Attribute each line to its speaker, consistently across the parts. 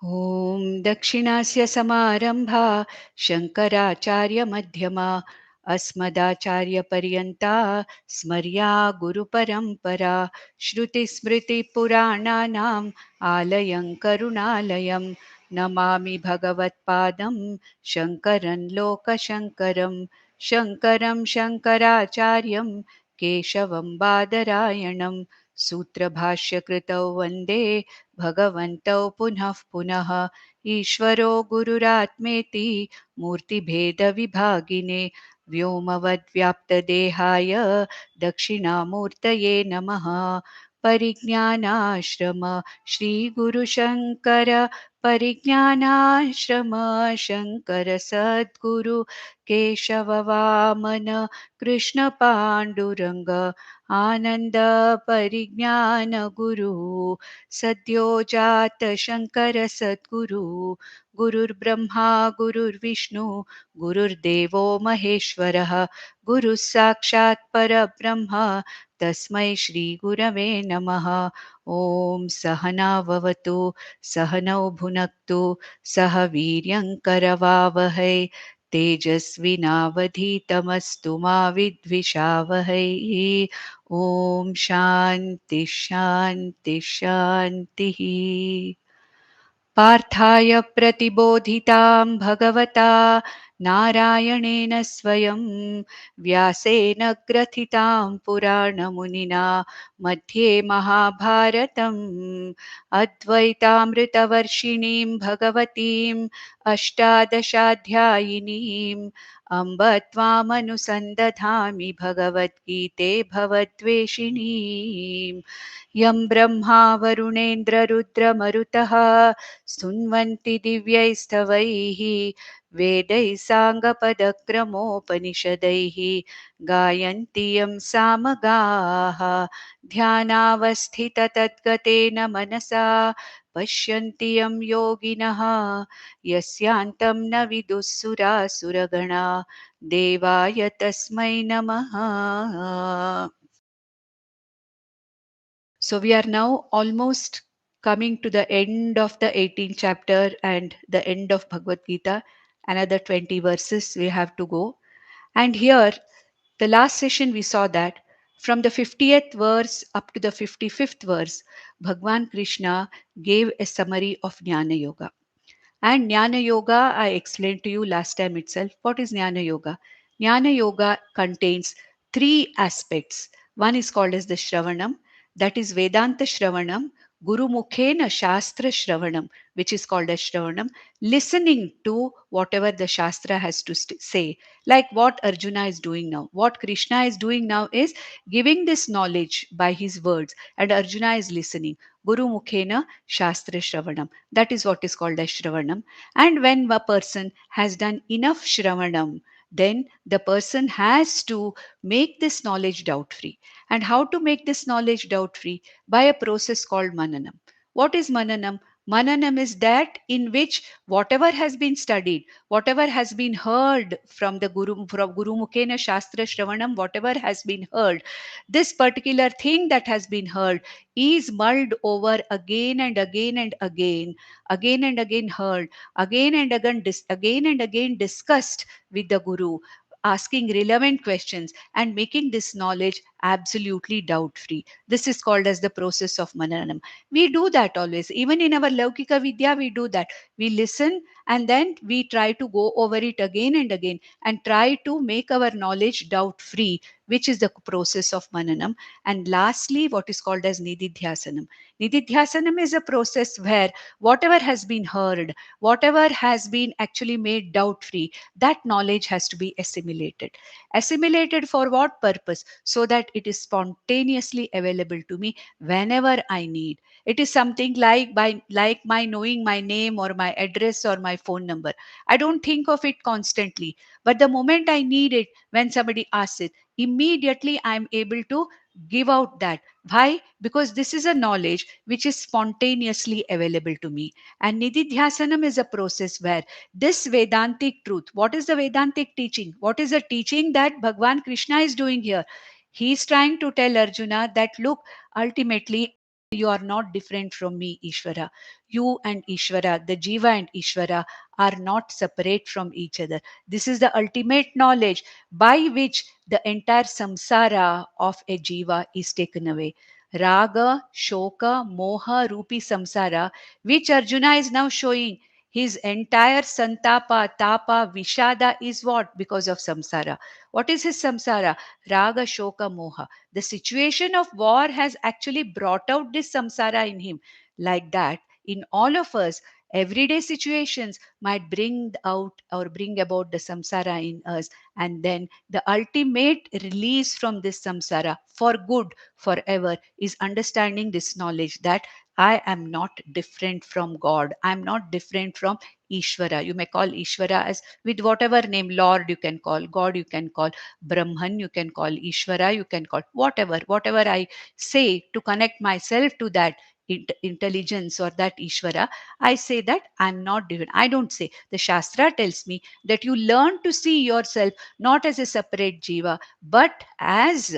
Speaker 1: ॐ दक्षिणास्य समारम्भा शङ्कराचार्यमध्यमा अस्मदाचार्यपर्यन्ता स्मर्या गुरुपरम्परा श्रुतिस्मृतिपुराणानाम् आलयं करुणालयं नमामि भगवत्पादं शङ्करं लोकशङ्करं शङ्करं शङ्कराचार्यं केशवं बादरायणं सूत्रभाष्यकृतौ वन्दे भगवन्तौ पुनः पुनः ईश्वरो गुरुरात्मेति मूर्तिभेदविभागिने व्योमवद्व्याप्तदेहाय दक्षिणामूर्तये नमः। परिज्ञानाश्रम श्रीगुरुशङ्कर परिज्ञानाश्रम शङ्कर सद्गुरु केशववामन कृष्णपाण्डुरङ्ग आनन्द परिज्ञान गुरु सद्यो जात शङ्कर सद्गुरु गुरुर्ब्रह्मा गुरुर्विष्णु गुरुर्देवो महेश्वरः गुरुः साक्षात् परब्रह्म तस्मै श्रीगुरवे नमः। ॐ सहना भवतु सहनौ भुनक्तु सह वीर्यङ्करवावहै तेजस्विनावधीतमस्तु मा विद्विषावहै। ॐ शान्ति शान्ति शान्तिः। पार्थाय प्रतिबोधितां भगवता नारायणेन स्वयं व्यासेन ग्रथितां पुराणमुनिना मध्ये महाभारतम् अद्वैतामृतवर्षिणीं भगवतीम् अष्टादशाध्यायिनीम् अम्ब त्वामनुसन्दधामि भगवद्गीते भवद्वेषिणीम् यं ब्रह्मा वरुणेन्द्ररुद्रमरुतः स्तुन्वन्ति दिव्यैस्तवैः वेदैः साङ्गपदक्रमोपनिषदैः गायन्ति यं सामगाः ध्यानावस्थिततद्गतेन मनसा पश्यन्ति यं योगिनः यस्यान्तं न विदुःसुरासुरगणा देवाय तस्मै नमः। So we are now almost coming to the end of the 18th chapter and the end of Bhagavad Gita. Another 20 verses we have to go. And here, the last session we saw that from the 50th verse up to the 55th verse, Bhagwan Krishna gave a summary of Nyana Yoga. And Jnana Yoga, I explained to you last time itself. What is Jnana Yoga? Jnana Yoga contains three aspects. One is called as the Shravanam, that is Vedanta Shravanam, Guru Mukhena Shastra Shravanam, which is called as Shravanam, listening to whatever the Shastra has to say, like what Arjuna is doing now. What Krishna is doing now is giving this knowledge by his words, and Arjuna is listening. Guru Mukhena Shastra Shravanam. That is what is called as Shravanam. And when a person has done enough Shravanam, then the person has to make this knowledge doubt free. And how to make this knowledge doubt free? By a process called Mananam. What is Mananam? Mananam is that in which whatever has been studied, whatever has been heard from the Guru, from Guru Mukhena Shastra Shravanam, whatever has been heard, this particular thing that has been heard is mulled over again and again and again and again heard, again and again, again and again discussed with the Guru, asking relevant questions and making this knowledge absolutely doubt free. This is called as the process of Mananam. We do that always. Even in our Laukika Vidya, we do that. We listen and then we try to go over it again and again and try to make our knowledge doubt free, which is the process of Mananam. And lastly, what is called as Nididhyasanam. Nididhyasanam is a process where whatever has been heard, whatever has been actually made doubt free, that knowledge has to be assimilated. Assimilated for what purpose? So that it is spontaneously available to me whenever I need. It is something like my knowing my name or my address or my phone number. I don't think of it constantly, but the moment I need it, when somebody asks it, immediately I'm able to give out that. Why? Because this is a knowledge which is spontaneously available to me. And Nididhyasanam is a process where this Vedantic truth, what is the Vedantic teaching? What is the teaching that Bhagwan Krishna is doing here? He is trying to tell Arjuna that look, ultimately you are not different from me, Ishvara. You and Ishvara, the Jiva and Ishvara, are not separate from each other. This is the ultimate knowledge by which the entire samsara of a Jiva is taken away. Raga, Shoka, Moha, Rupi samsara, which Arjuna is now showing. His entire santapa, tapa, vishada is what? Because of samsara. What is his samsara? Raga, Shoka, Moha. The situation of war has actually brought out this samsara in him. Like that, in all of us, everyday situations might bring out or bring about the samsara in us. And then the ultimate release from this samsara for good, forever, is understanding this knowledge that I am not different from God. I am not different from Ishvara. You may call Ishvara as with whatever name, Lord you can call, God you can call, Brahman you can call, Ishvara you can call, whatever I say to connect myself to that intelligence or that Ishvara, I say that I'm not different. I don't say. The Shastra tells me that you learn to see yourself not as a separate jiva, but as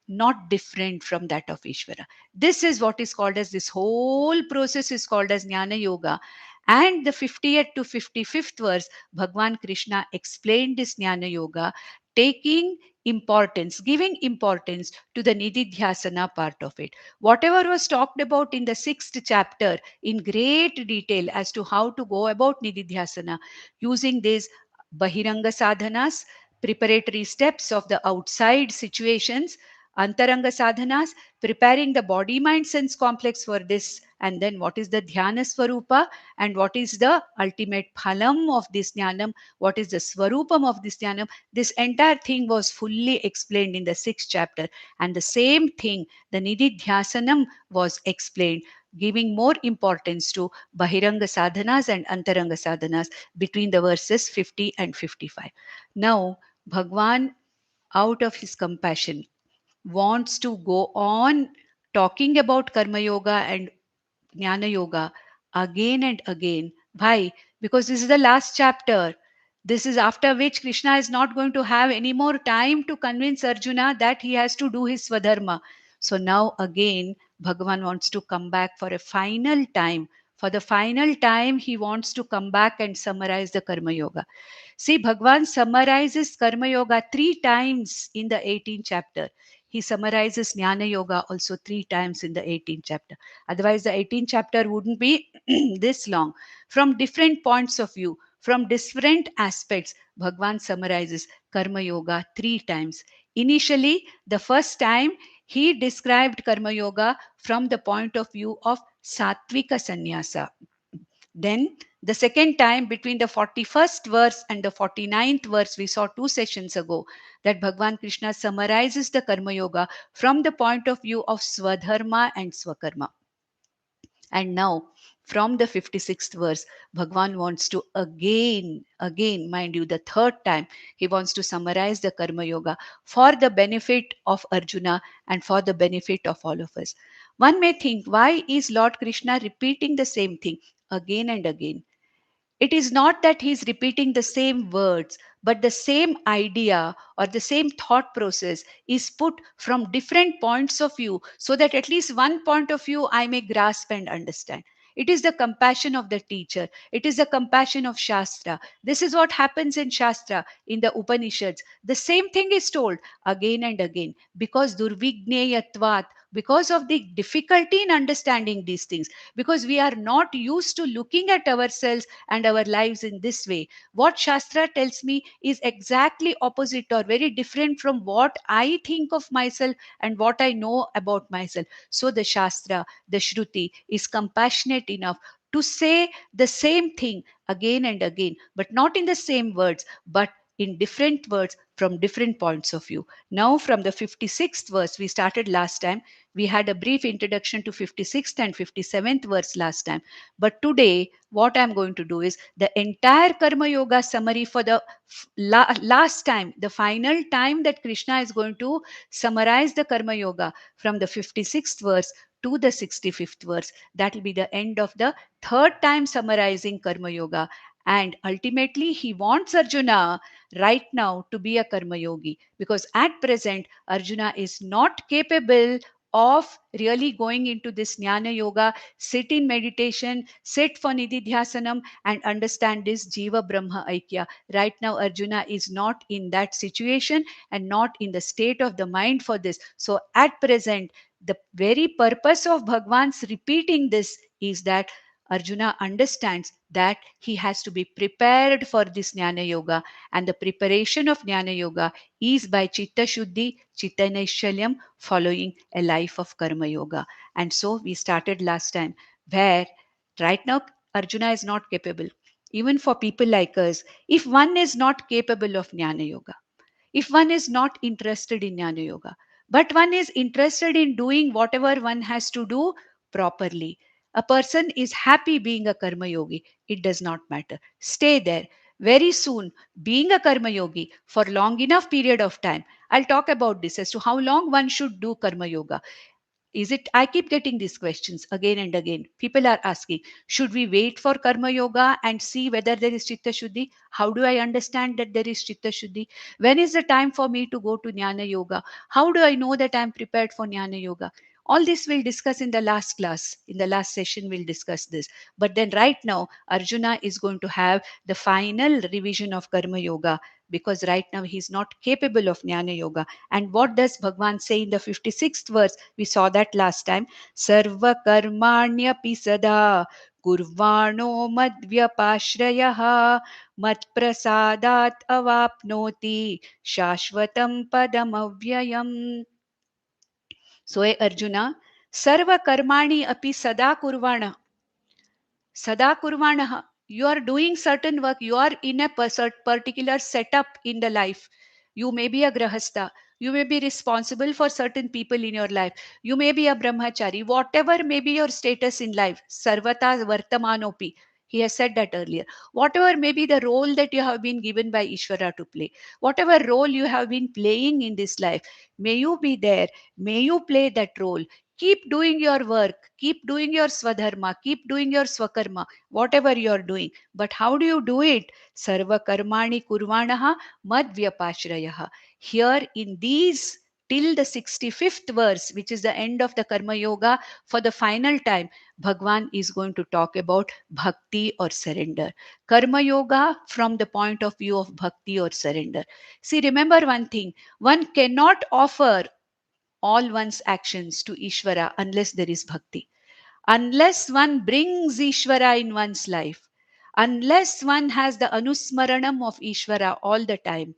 Speaker 1: not different from that of Ishvara. This is what is called as, this whole process is called as Nyana Yoga. And the 50th to 55th verse, Bhagwan Krishna explained this Jnana Yoga, taking importance, giving importance to the Nididhyasana part of it. Whatever was talked about in the 6th chapter in great detail as to how to go about Nididhyasana, using these Bahiranga sadhanas, preparatory steps of the outside situations, Antaranga sadhanas, preparing the body mind sense complex for this, and then what is the Dhyana Swarupa, and what is the ultimate phalam of this Jnanam, what is the Swarupam of this Jnanam. This entire thing was fully explained in the 6th chapter, and the same thing, the Nididhyasanam, was explained, giving more importance to Bahiranga sadhanas and Antaranga sadhanas between the verses 50 and 55. Now, Bhagwan, out of his compassion, wants to go on talking about Karma Yoga and Jnana Yoga again and again. Why? Because this is the last chapter. This is after which Krishna is not going to have any more time to convince Arjuna that he has to do his Swadharma. So now again, Bhagavan wants to come back for a final time. For the final time, he wants to come back and summarize the Karma Yoga. See, Bhagwan summarizes Karma Yoga 3 times in the 18th chapter. He summarizes Jnana Yoga also 3 times in the 18th chapter. Otherwise, the 18th chapter wouldn't be this long. From different points of view, from different aspects, Bhagwan summarizes Karma Yoga 3 times. Initially, the first time, he described Karma Yoga from the point of view of Sattvika Sannyasa. Then the second time, between the 41st verse and the 49th verse, we saw 2 sessions ago, that Bhagwan Krishna summarizes the Karma Yoga from the point of view of Swadharma and Swakarma. And now, from the 56th verse, Bhagwan wants to again, mind you, the third time, he wants to summarize the Karma Yoga for the benefit of Arjuna and for the benefit of all of us. One may think, why is Lord Krishna repeating the same thing again and again? It is not that he is repeating the same words, but the same idea or the same thought process is put from different points of view, so that at least one point of view I may grasp and understand. It is the compassion of the teacher. It is the compassion of Shastra. This is what happens in Shastra, in the Upanishads. The same thing is told again and again, because Durvigneyatvat, because of the difficulty in understanding these things, because we are not used to looking at ourselves and our lives in this way. What Shastra tells me is exactly opposite or very different from what I think of myself and what I know about myself. So the Shastra, the Shruti, is compassionate enough to say the same thing again and again, but not in the same words, but in different words from different points of view. Now, from the 56th verse, we started last time. We had a brief introduction to 56th and 57th verse last time. But today, what I'm going to do is the entire Karma Yoga summary for the last time, the final time that Krishna is going to summarize the Karma Yoga from the 56th verse to the 65th verse. That will be the end of the third time summarizing Karma Yoga. And ultimately, he wants Arjuna right now to be a Karma Yogi, because at present, Arjuna is not capable of really going into this Jnana Yoga, sit in meditation, sit for Nididhyasanam and understand this Jiva Brahma Aikya. Right now, Arjuna is not in that situation and not in the state of the mind for this. So at present, the very purpose of Bhagwan's repeating this is that Arjuna understands that he has to be prepared for this Jnana Yoga, and the preparation of Jnana Yoga is by Chitta Shuddhi, Chitta Naishalyam, following a life of Karma Yoga. And so we started last time where right now Arjuna is not capable. Even for people like us, if one is not capable of Jnana Yoga, if one is not interested in Jnana Yoga, but one is interested in doing whatever one has to do properly. A person is happy being a Karma Yogi. It does not matter. Stay there. Very soon, being a Karma Yogi for long enough period of time. I'll talk about this as to how long one should do Karma Yoga. Is it, I keep getting these questions again and again. People are asking, should we wait for Karma Yoga and see whether there is Chitta Shuddhi? How do I understand that there is Chitta Shuddhi? When is the time for me to go to Jnana Yoga? How do I know that I am prepared for Jnana Yoga? All this we'll discuss in the last class. In the last session, we'll discuss this. But then right now, Arjuna is going to have the final revision of Karma Yoga, because right now he's not capable of Jnana Yoga. And what does Bhagwan say in the 56th verse? We saw that last time. Sarva karmanya sada kurvano madvyapashrayah mat prasadat avapnoti shashvatam padamavyayam. So, Arjuna, sarva karmani api sada kurvana. Sada kurvanaha. You are doing certain work. You are in a particular setup in the life. You may be a grahastha. You may be responsible for certain people in your life. You may be a brahmachari. Whatever may be your status in life. Sarvata vartamanopi. He has said that earlier. Whatever may be the role that you have been given by Ishvara to play. Whatever role you have been playing in this life. May you be there. May you play that role. Keep doing your work, keep doing your swadharma, keep doing your swakarma, whatever you are doing. But how do you do it? Sarva karmani kurvanaha mad vyapashrayaha. Here in these, till the 65th verse, which is the end of the Karma Yoga, for the final time, Bhagwan is going to talk about bhakti or surrender. Karma Yoga from the point of view of bhakti or surrender. See, remember one thing, one cannot offer all one's actions to Ishvara unless there is bhakti. Unless one brings Ishvara in one's life, unless one has the anusmaranam of Ishvara all the time,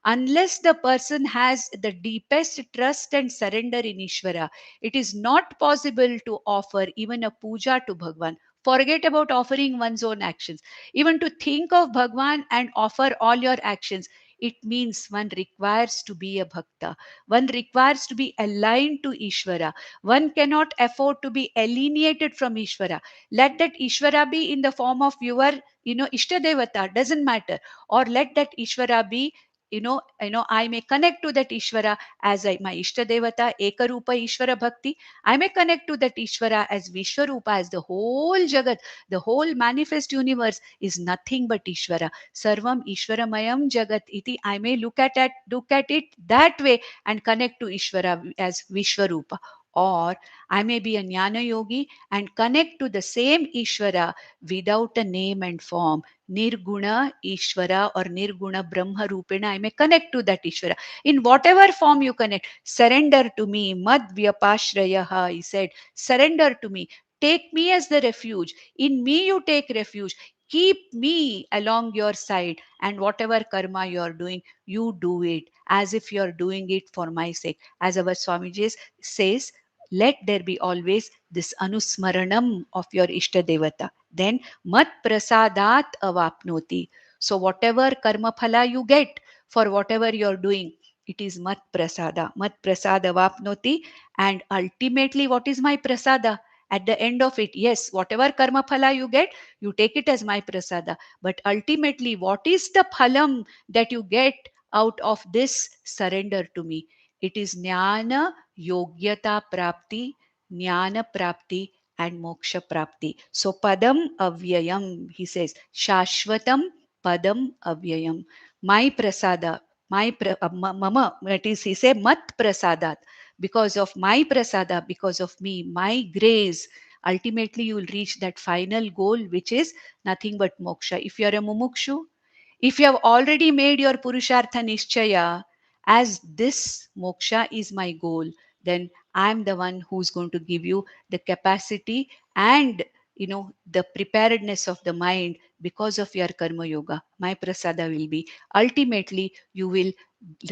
Speaker 1: unless the person has the deepest trust and surrender in Ishvara, it is not possible to offer even a puja to Bhagwan. Forget about offering one's own actions. Even to think of Bhagwan and offer all your actions, it means one requires to be a bhakta. One requires to be aligned to Ishvara. One cannot afford to be alienated from Ishvara. Let that Ishvara be in the form of your, Ishtadevata, doesn't matter. Or let that Ishvara be, I may connect to that Ishvara as my Ishtadevata, Ekarupa Ishvara Bhakti. I may connect to that Ishvara as Vishwarupa, as the whole Jagat, the whole manifest universe is nothing but Ishvara. Sarvam Ishvaramayam Jagat iti. I may look at it that way and connect to Ishvara as Vishwarupa. Or I may be a Jnana Yogi and connect to the same Ishvara without a name and form. Nirguna Ishvara or Nirguna Brahma Rupena. I may connect to that Ishvara. In whatever form you connect, surrender to me. Mad Vyapashrayaha, he said, surrender to me. Take me as the refuge. In me you take refuge. Keep me along your side, and whatever karma you are doing, you do it as if you are doing it for my sake. As our Swamiji says, let there be always this anusmaranam of your Ishta Devata. Then mat prasadat avapnoti. So whatever karma phala you get for whatever you are doing, it is mat prasada. Mat prasada avapnoti. And ultimately, what is my prasada? At the end of it, yes, whatever karma phala you get, you take it as my prasada. But ultimately, what is the phalam that you get out of this surrender to me? It is jnana, yogyata prapti, jnana prapti, and moksha prapti. So padam avyayam, he says, shashvatam padam avyayam. My prasada, mama, that is, he said, mat prasadat. because of my prasada, because of me, my grace, ultimately you will reach that final goal, which is nothing but moksha. If you are a mumukshu, if you have already made your purushartha nishchaya, as this moksha is my goal, then I'm the one who's going to give you the capacity and the preparedness of the mind because of your karma yoga. My prasada will be ultimately you will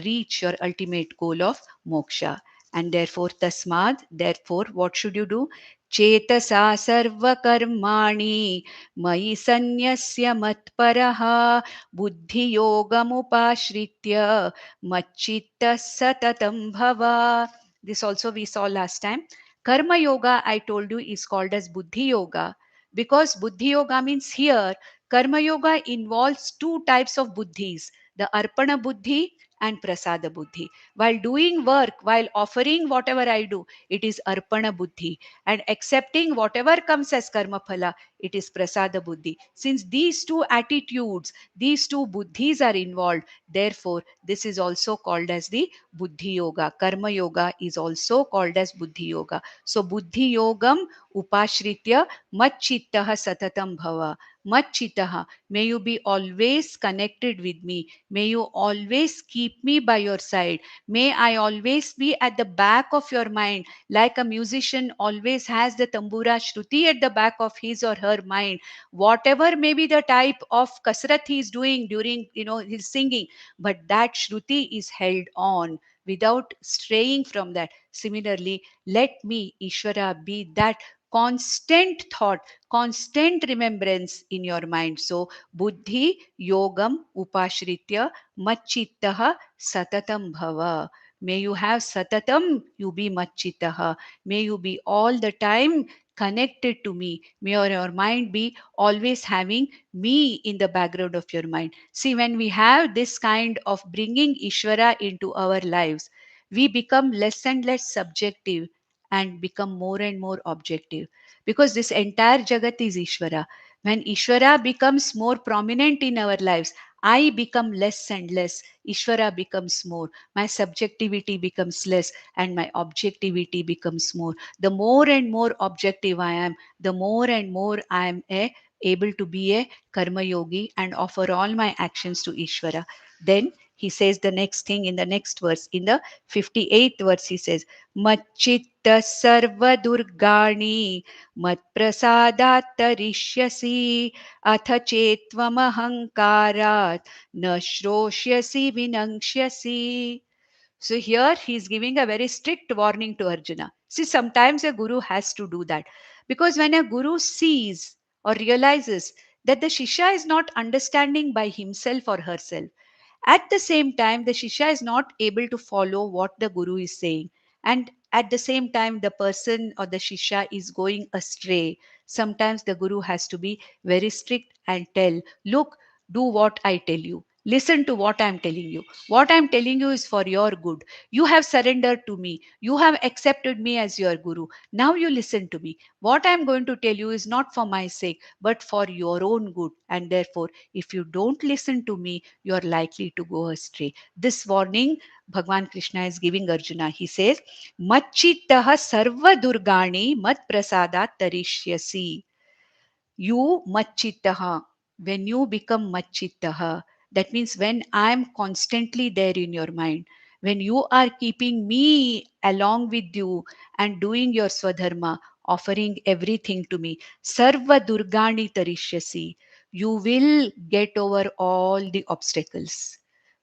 Speaker 1: reach your ultimate goal of moksha. And therefore, tasmad, therefore, what should you do? Chetasa sarva karmani mai sanyasya matparaha buddhi yogamupashritya machitta satatam bhava. This also we saw last time. Karma yoga, I told you, is called as buddhi yoga because buddhi yoga means here karma yoga involves two types of buddhis, the arpana buddhi and prasada buddhi. While doing work, while offering whatever I do, it is arpana buddhi, and accepting whatever comes as karma phala, it is prasada buddhi. Since these two attitudes, these two buddhis are involved, therefore this is also called as the buddhi yoga. Karma yoga is also called as buddhi yoga. So buddhi yogam upashritya macchittaha satatam bhava. Macchittaha, may you be always connected with me. May you always keep me by your side. May I always be at the back of your mind, like a musician always has the tambura shruti at the back of his or her mind. Whatever may be the type of kasrat he is doing during his singing, but that shruti is held on without straying from that. Similarly, let me, Ishvara, be that constant thought, constant remembrance in your mind. So, buddhi yogam upashritya macchittaha satatam bhava. May you have satatam, you be macchittaha. May you be all the time connected to me. May your mind be always having me in the background of your mind. See, when we have this kind of bringing Ishvara into our lives, we become less and less subjective and become more and more objective, because this entire jagat is Ishvara. When Ishvara becomes more prominent in our lives, I become less and less, Ishvara becomes more, my subjectivity becomes less, and my objectivity becomes more. The more and more objective I am, the more and more I am able to be a karma yogi and offer all my actions to Ishvara. Then he says the next thing in the next verse, in the 58th verse, he says, Macchitta sarva durgani mat prasadat tarishyasi atha chetvam ahankarat na shroshyasi vinangshyasi. So here he is giving a very strict warning to Arjuna. See, sometimes a guru has to do that, because when a guru sees or realizes that the Shishya is not understanding by himself or herself, at the same time, the Shishya is not able to follow what the Guru is saying. And at the same time, the person or the Shishya is going astray. Sometimes the Guru has to be very strict and tell, look, do what I tell you. Listen to what I'm telling you. What I'm telling you is for your good. You have surrendered to me. You have accepted me as your Guru. Now you listen to me. What I'm going to tell you is not for my sake, but for your own good. And therefore, if you don't listen to me, you are likely to go astray. This warning Bhagwan Krishna is giving Arjuna. He says, Macchittaha sarva durgani mat prasadat tarishyasi. You macchittaha, when you become macchittaha, that means when I am constantly there in your mind, when you are keeping me along with you and doing your swadharma, offering everything to me, sarva durgani tarishyasi, you will get over all the obstacles,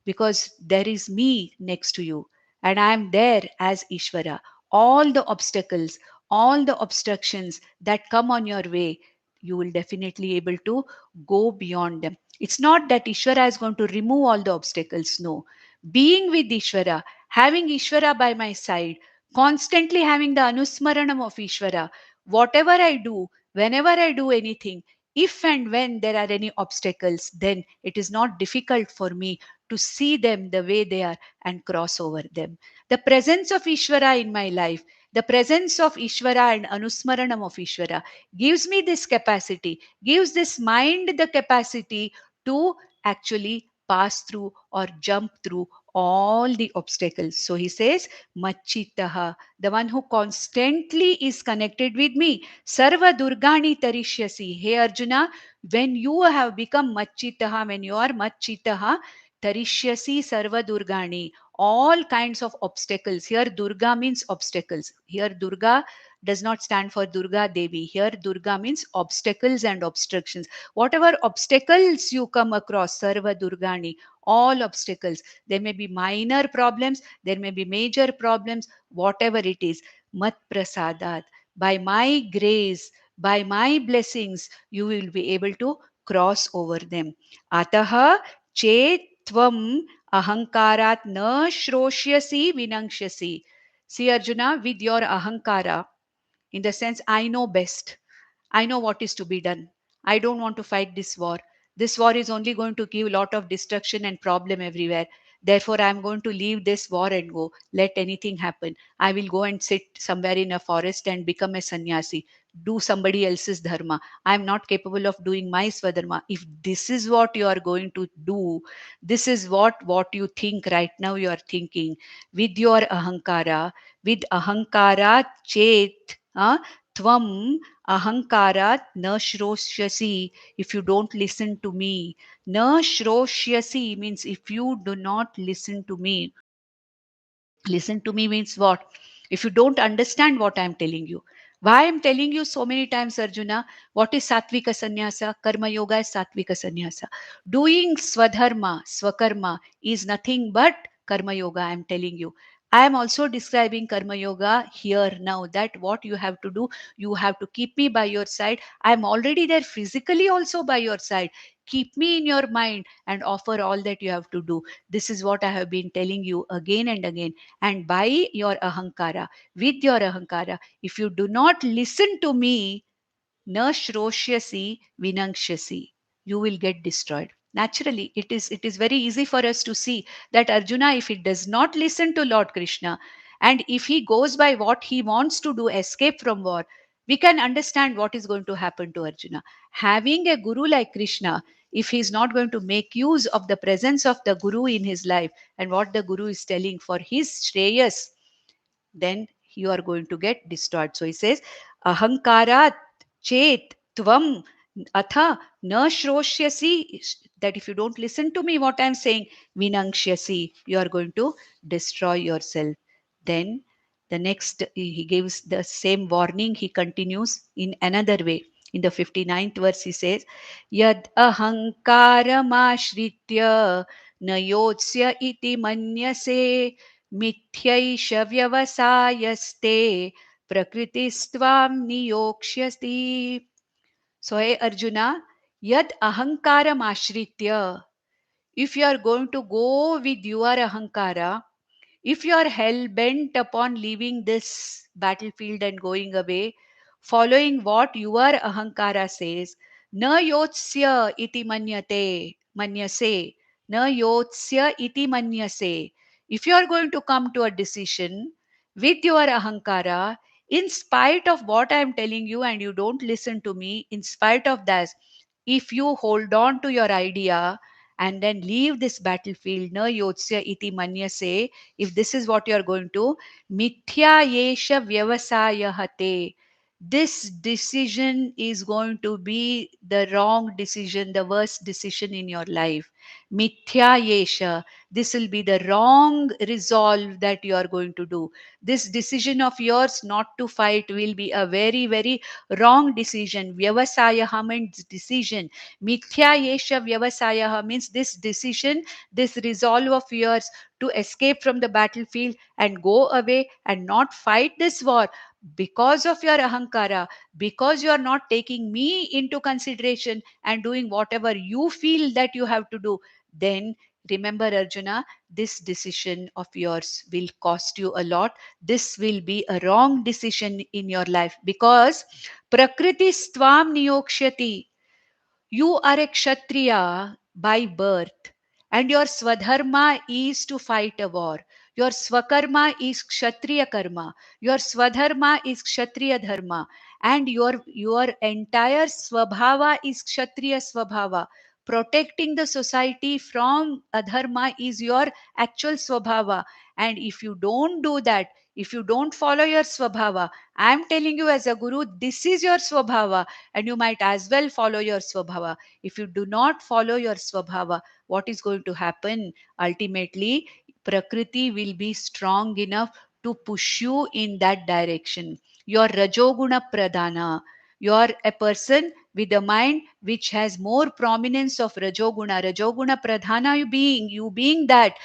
Speaker 1: because there is me next to you and I am there as Ishvara. All the obstacles, all the obstructions that come on your way, you will definitely able to go beyond them. It's not that Ishvara is going to remove all the obstacles. No. Being with Ishvara, having Ishvara by my side, constantly having the anusmaranam of Ishvara, whatever I do, whenever I do anything, if and when there are any obstacles, then it is not difficult for me to see them the way they are and cross over them. The presence of Ishvara in my life, the presence of Ishvara and Anusmaranam of Ishvara gives me this capacity, gives this mind the capacity to actually pass through or jump through all the obstacles. So he says, Machitaha, the one who constantly is connected with me. Sarva Durgani Tarishyasi. Hey Arjuna, when you have become Machitaha, when you are Machitaha, Tarishyasi Sarva Durgani, all kinds of obstacles. Here Durga means obstacles. Here Durga does not stand for Durga Devi. Here Durga means obstacles and obstructions. Whatever obstacles you come across, Sarva Durgani, all obstacles. There may be minor problems, there may be major problems, whatever it is. Mat prasadat. By my grace, by my blessings, you will be able to cross over them. Ataha chet tvam ahankarat na shroshyasi vinangshyasi. See Arjuna, with your ahankara, in the sense, I know best. I know what is to be done. I don't want to fight this war. This war is only going to give a lot of destruction and problem everywhere. Therefore, I am going to leave this war and go. Let anything happen. I will go and sit somewhere in a forest and become a sannyasi. Do somebody else's dharma. I am not capable of doing my swadharma. If this is what you are going to do, this is what you think right now you are thinking with your ahankara, with ahankara chet, tvam ahankarat na shroshyasi. If you don't listen to me, na shroshyasi means if you do not listen to me. Listen to me means what? If you don't understand what I am telling you, why I am telling you so many times, Arjuna, what is Satvika Sannyasa? Karma Yoga is Satvika Sannyasa. Doing Swadharma, Swakarma is nothing but Karma Yoga, I am telling you. I am also describing Karma Yoga here now, that what you have to do, you have to keep me by your side. I am already there physically also by your side. Keep me in your mind and offer all that you have to do. This is what I have been telling you again and again. And by your ahankara, with your ahankara, if you do not listen to me, na shroshyasi vinangshyasi, you will get destroyed. Naturally, it is very easy for us to see that Arjuna, if he does not listen to Lord Krishna, and if he goes by what he wants to do, escape from war, we can understand what is going to happen to Arjuna. Having a guru like Krishna, if he is not going to make use of the presence of the guru in his life and what the guru is telling for his shreyas, then you are going to get destroyed. So he says, ahankarat chet tvam atha na shroshyasi, that if you don't listen to me, what I am saying, vinangshyasi, you are going to destroy yourself. Then the next, he gives the same warning, he continues in another way. In the 59th verse, he says, Yad ahankaramashritya na yotsya iti manyase मिथ्यैष व्यवसायस्ते प्रकृतिस्त्वां नियोक्ष्यति. So, hey Arjuna, yad ahankaram ashritya, if you are going to go with your ahankara, if you are hell bent upon leaving this battlefield and going away, following what your ahankara says, na yotsya iti manyase, na yotsya iti manyase. If you are going to come to a decision with your ahankara, in spite of what I am telling you and you don't listen to me, in spite of that, if you hold on to your idea and then leave this battlefield, na yotsya iti manyase, if this is what you are going to, mithya yesha vyavasaya hate, this decision is going to be the wrong decision, the worst decision in your life. Mithya yesha, this will be the wrong resolve that you are going to do. This decision of yours not to fight will be a very, very wrong decision. Vyavasaya means decision. Mithya yesha vyavasaya means this decision, this resolve of yours to escape from the battlefield and go away and not fight this war because of your ahankara, because you are not taking me into consideration and doing whatever you feel that you have to do, then remember Arjuna, this decision of yours will cost you a lot. This will be a wrong decision in your life because prakriti stvam niyokshyati. You are a Kshatriya by birth, and your Swadharma is to fight a war. Your Swakarma is Kshatriya Karma. Your Swadharma is Kshatriya Dharma. And your entire Swabhava is Kshatriya Swabhava. protecting the society from adharma is your actual swabhava. And if you don't do that, if you don't follow your swabhava, I am telling you as a guru, this is your swabhava, and you might as well follow your swabhava. If you do not follow your swabhava, what is going to happen? Ultimately, Prakriti will be strong enough to push you in that direction. Your Rajoguna Pradhana. You are a person with a mind which has more prominence of Rajoguna. Rajoguna Pradhana you being that,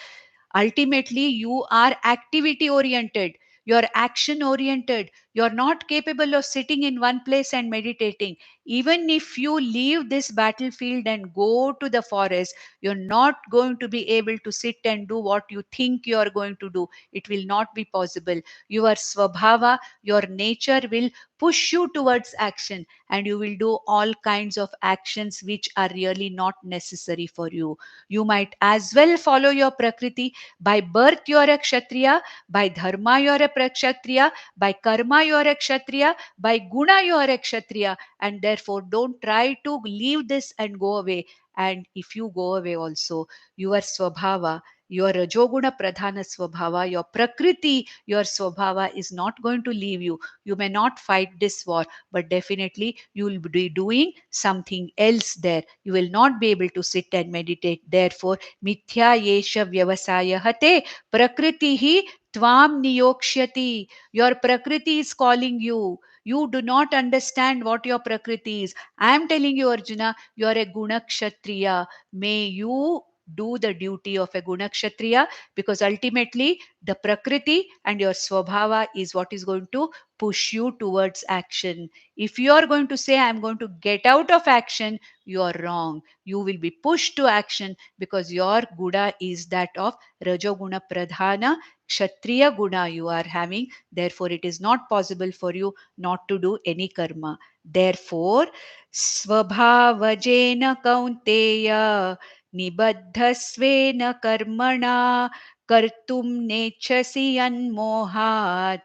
Speaker 1: ultimately you are activity oriented, you're action oriented, you're not capable of sitting in one place and meditating. Even if you leave this battlefield and go to the forest, you're not going to be able to sit and do what you think you are going to do. It will not be possible. Your swabhava, your nature will push you towards action, and you will do all kinds of actions which are really not necessary for you. You might as well follow your prakriti. By birth, you are a Kshatriya. By dharma, you are a Kshatriya. By karma, you are a Kshatriya. By guna, you are a Kshatriya. And therefore, don't try to leave this and go away. And if you go away also, your swabhava, your Rajoguna Pradhana swabhava, your Prakriti, your swabhava is not going to leave you. You may not fight this war, but definitely you will be doing something else there. You will not be able to sit and meditate. Therefore, मिथ्या येष व्यवसायः ते प्रकृतिः tvam niyokshyati. Your prakriti is calling you. You do not understand what your prakriti is. I am telling you, Arjuna, you are a gunakshatriya. May you do the duty of a gunakshatriya, because ultimately the prakriti and your swabhava is what is going to push you towards action. If you are going to say, I am going to get out of action, you are wrong. You will be pushed to action, because your guna is that of Rajoguna Pradhana, Kshatriya guna you are having. Therefore, it is not possible for you not to do any karma. Therefore, Svabhavajena Kaunteya Nibaddhasvena Karmana Kartum Nechasi Anmohat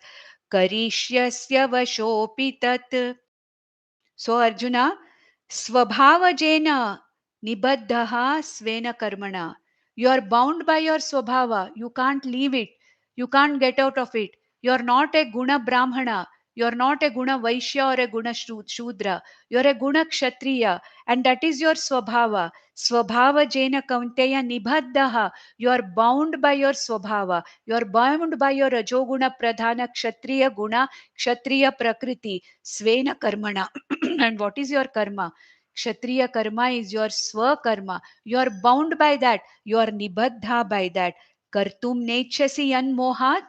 Speaker 1: Karishyasya Vashopi Tat. So Arjuna, swabhavajena nibaddhaha svena karmana. You are bound by your swabhava. You can't leave it. You can't get out of it. You are not a guna brahmana. You are not a guna vaishya or a guna shudra. You are a guna kshatriya. And that is your swabhava. Swabhava jena kaunteya nibaddaha. You are bound by your swabhava. You are bound by your rajoguna pradhana kshatriya guna, kshatriya prakriti, svena karmana. And what is your karma? Kshatriya karma is your swa karma. You are bound by that. You are nibaddha by that. Kartum nechasi mohat,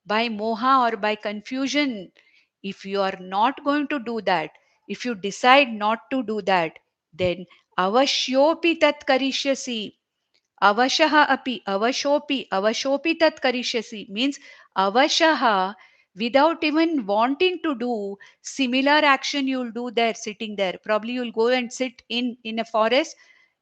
Speaker 1: by moha or by confusion. If you are not going to do that, if you decide not to do that, then avashyopi tat karishyasi. Avashaha api, avashopi tat karishyasi means avashaha, without even wanting to do similar action you'll do there sitting there. Probably you'll go and sit in a forest.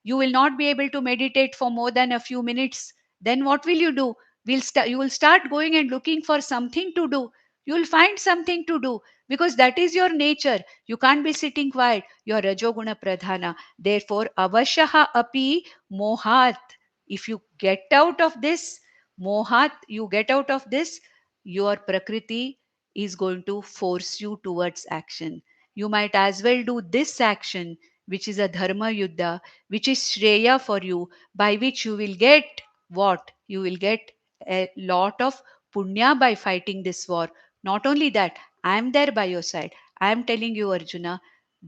Speaker 1: You will not be able to meditate for more than a few minutes. Then what will you do? You will start going and looking for something to do. You will find something to do, because that is your nature. You can't be sitting quiet. You are rajoguna pradhana. Therefore, avashaha api mohat. If you get out of this mohat, you get out of this, your prakriti is going to force you towards action. You might as well do this action, which is a dharma yuddha, which is shreya for you, by which you will get what? You will get a lot of punya by fighting this war. Not only that, I am there by your side. I am telling you, Arjuna,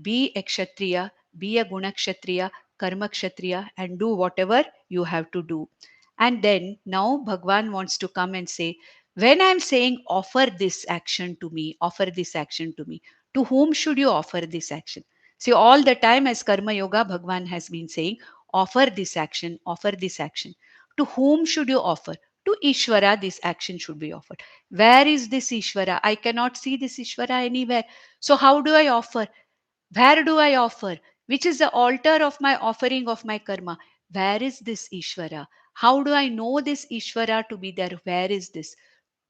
Speaker 1: be a kshatriya, be a guna kshatriya, karma kshatriya, and do whatever you have to do. And then now Bhagwan wants to come and say, when I'm saying offer this action to me, offer this action to me, to whom should you offer this action? See, all the time as Karma Yoga, Bhagwan has been saying, offer this action, offer this action. To whom should you offer? To Ishvara, this action should be offered. Where is this Ishvara? I cannot see this Ishvara anywhere. So, how do I offer? Where do I offer? Which is the altar of my offering of my karma? Where is this Ishvara? How do I know this Ishvara to be there? Where is this?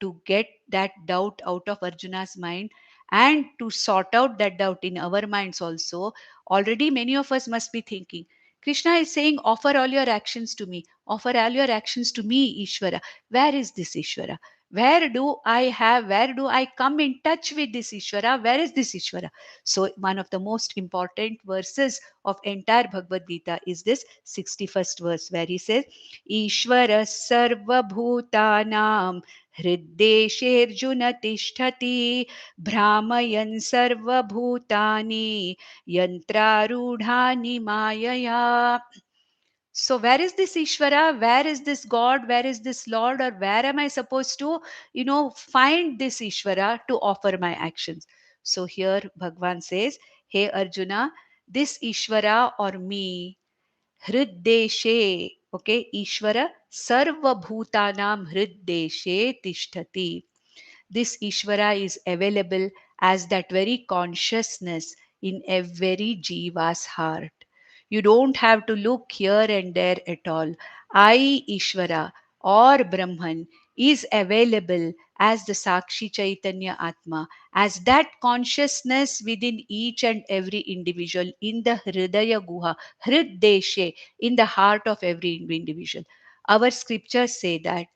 Speaker 1: To get that doubt out of Arjuna's mind and to sort out that doubt in our minds also. Already many of us must be thinking, Krishna is saying, offer all your actions to me. Offer all your actions to me, Ishvara. Where is this Ishvara? Where do I come in touch with this Ishvara? Where is this Ishvara? So, one of the most important verses of entire Bhagavad Gita is this 61st verse, where he says, Ishvara sarva bhutanam hriddesherjuna tishtati brahmayan sarva bhutani yantrarudhani mayaya. So, where is this Ishvara? Where is this God? Where is this Lord? Or where am I supposed to, find this Ishvara to offer my actions? So, here Bhagwan says, Hey Arjuna, this Ishvara or me, Hriddeshe, okay, Ishvara, Sarva Bhutanam Hriddeshe Tishtati. This Ishvara is available as that very consciousness in every Jiva's heart. You don't have to look here and there at all. I, Ishvara or Brahman, is available as the Sakshi Chaitanya Atma, as that consciousness within each and every individual in the Hridaya Guha, Hriddeshe, in the heart of every individual. Our scriptures say that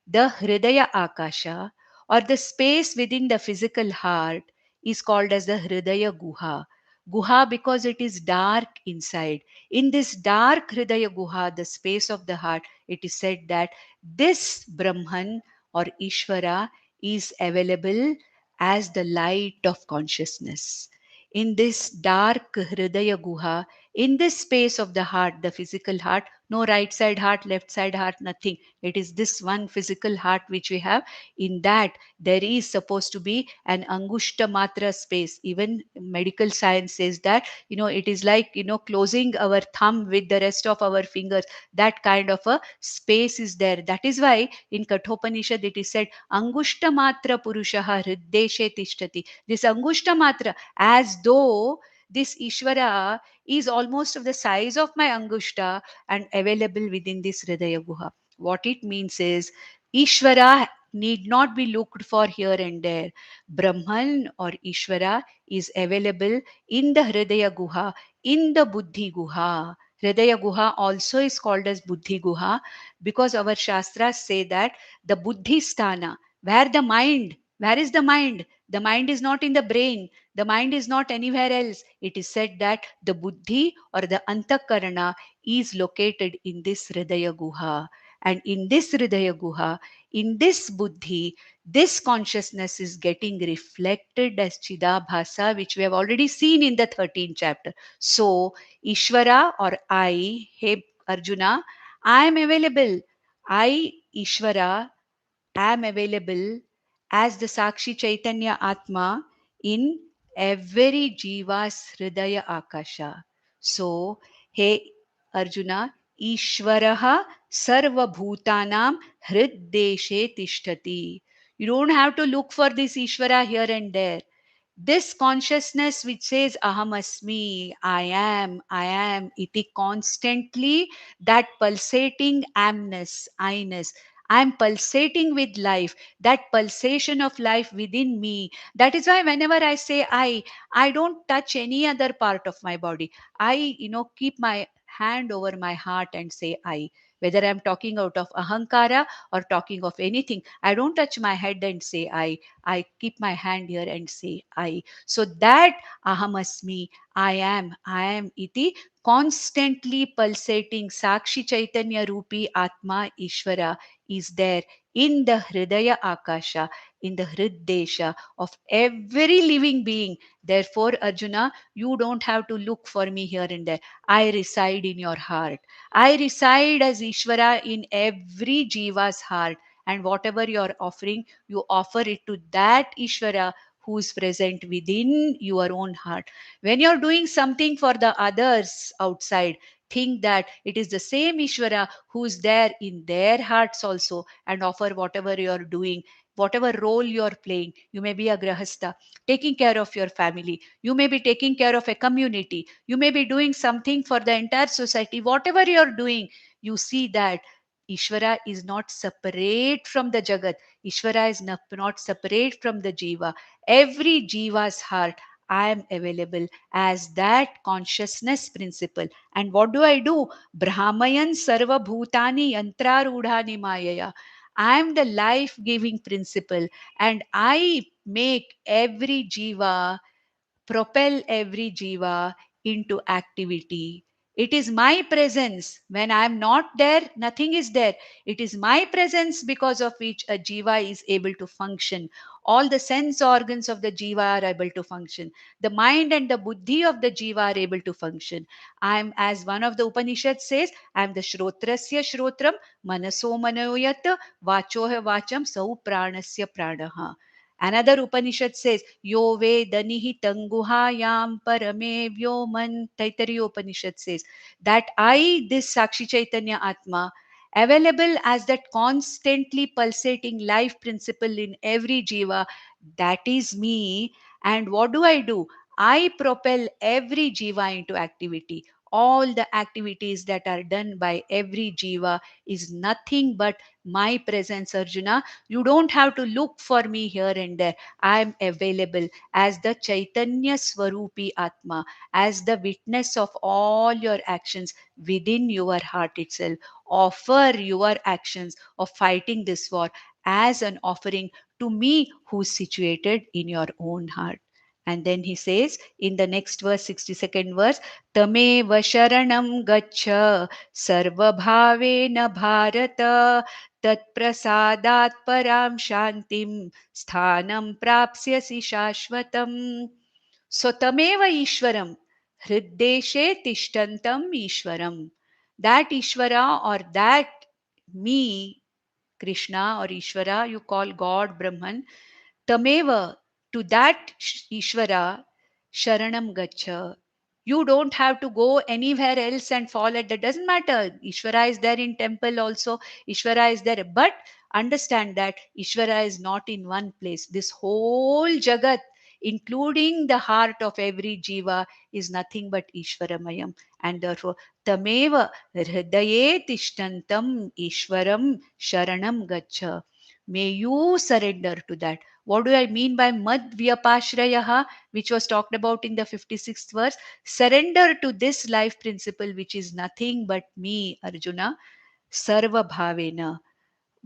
Speaker 1: the Hridaya Akasha, or the space within the physical heart, is called as the Hridaya Guha. Guha because it is dark inside. In this dark Hridaya Guha, the space of the heart, it is said that this Brahman or Ishvara is available as the light of consciousness. In this dark Hridaya Guha, in this space of the heart, the physical heart, no right side heart, left side heart, nothing. It is this one physical heart which we have. In that, there is supposed to be an Angushta Matra space. Even medical science says that, it is like, closing our thumb with the rest of our fingers. That kind of a space is there. That is why in Kathopanishad it is said, Angushta Matra Purushaha Hriddeshe Tishtati. This Angushta Matra, as though this Ishvara is almost of the size of my Angushta and available within this Hridaya Guha. What it means is, Ishvara need not be looked for here and there. Brahman or Ishvara is available in the Hridaya Guha, in the Buddhi Guha. Hridaya Guha also is called as Buddhi Guha because our Shastras say that the Buddhi Sthana, where is the mind? The mind is not in the brain. The mind is not anywhere else. It is said that the Buddhi or the Antakarana is located in this Hridaya Guha. And in this Hridaya Guha, in this Buddhi, this consciousness is getting reflected as Chidabhasa, which we have already seen in the 13th chapter. So, Ishvara or I, hey Arjuna, I am available. I, Ishvara, am available as the Sakshi Chaitanya Atma in every Jiva's Hridaya Akasha. So, hey Arjuna, Ishvaraha Sarva Bhutanam Hriddeshe Tishtati. You don't have to look for this Ishvara here and there. This consciousness which says Aham Asmi, I am, iti constantly, that pulsating amness, I-ness. I'm pulsating with life, that pulsation of life within me. That is why whenever I say I don't touch any other part of my body. I, keep my hand over my heart and say I. Whether I'm talking out of ahankara or talking of anything, I don't touch my head and say I keep my hand here and say I. So that ahamasmi, I am iti, constantly pulsating Sakshi Chaitanya Rupi Atma Ishvara is there in the Hridaya Akasha, in the Hriddesha of every living being. Therefore, Arjuna, you don't have to look for me here and there. I reside in your heart. I reside as Ishvara in every Jiva's heart. And whatever you're offering, you offer it to that Ishvara who is present within your own heart. When you're doing something for the others outside, think that it is the same Ishvara who is there in their hearts also, and offer whatever you're doing, whatever role you're playing. You may be a grahastha, taking care of your family. You may be taking care of a community. You may be doing something for the entire society. Whatever you're doing, you see that Ishvara is not separate from the Jagat. Ishvara is not separate from the Jiva. Every Jiva's heart, I am available as that consciousness principle. And what do I do? Brahmayan sarva bhutani yantrarudhani mayaya. I am the life giving principle, and I make every jiva, propel every jiva into activity. It is my presence. When I am not there, nothing is there. It is my presence because of which a jiva is able to function. All the sense organs of the jiva are able to function. The mind and the buddhi of the jiva are able to function. I am, as one of the Upanishads says, I am the shrotrasya shrotram, manaso manoyat, vachoha vacham, sau pranasya pranaha. Another Upanishad says, Yo vedanihi tanguhayam parame vyoman. Taittiriya Upanishad says that I, this Sakshi Chaitanya Atma, available as that constantly pulsating life principle in every jiva, that is me. And what do? I propel every jiva into activity. All the activities that are done by every jiva is nothing but my presence, Arjuna. You don't have to look for me here and there. I am available as the Chaitanya Swarupi Atma, as the witness of all your actions within your heart itself. Offer your actions of fighting this war as an offering to me who's situated in your own heart. And then he says in the next verse, 62nd verse, Tameva Sharanam Gacha Sarvabhavena Bharata तत्प्रसादात् परां शान्तिं स्थानं प्राप्स्यसि शाश्वतम्. स्वतमेव ईश्वरम हृद्देशे तिष्ठन्तं ईश्वरम. That Ishvara or that me, Krishna or Ishvara, you call God, Brahman, Tameva, to that Ishvara, Sharanam Gacha. You don't have to go anywhere else and fall at that. Doesn't matter. Ishvara is there in temple also. Ishvara is there. But understand that Ishvara is not in one place. This whole Jagat, including the heart of every jiva, is nothing but Ishvaramayam. And therefore, Tameva Hridaye Tishtantam Ishvaram Sharanam Gacha. May you surrender to that. What do I mean by mad vyapashrayaha, which was talked about in the 56th verse? Surrender to this life principle, which is nothing but me, Arjuna, sarva bhavena,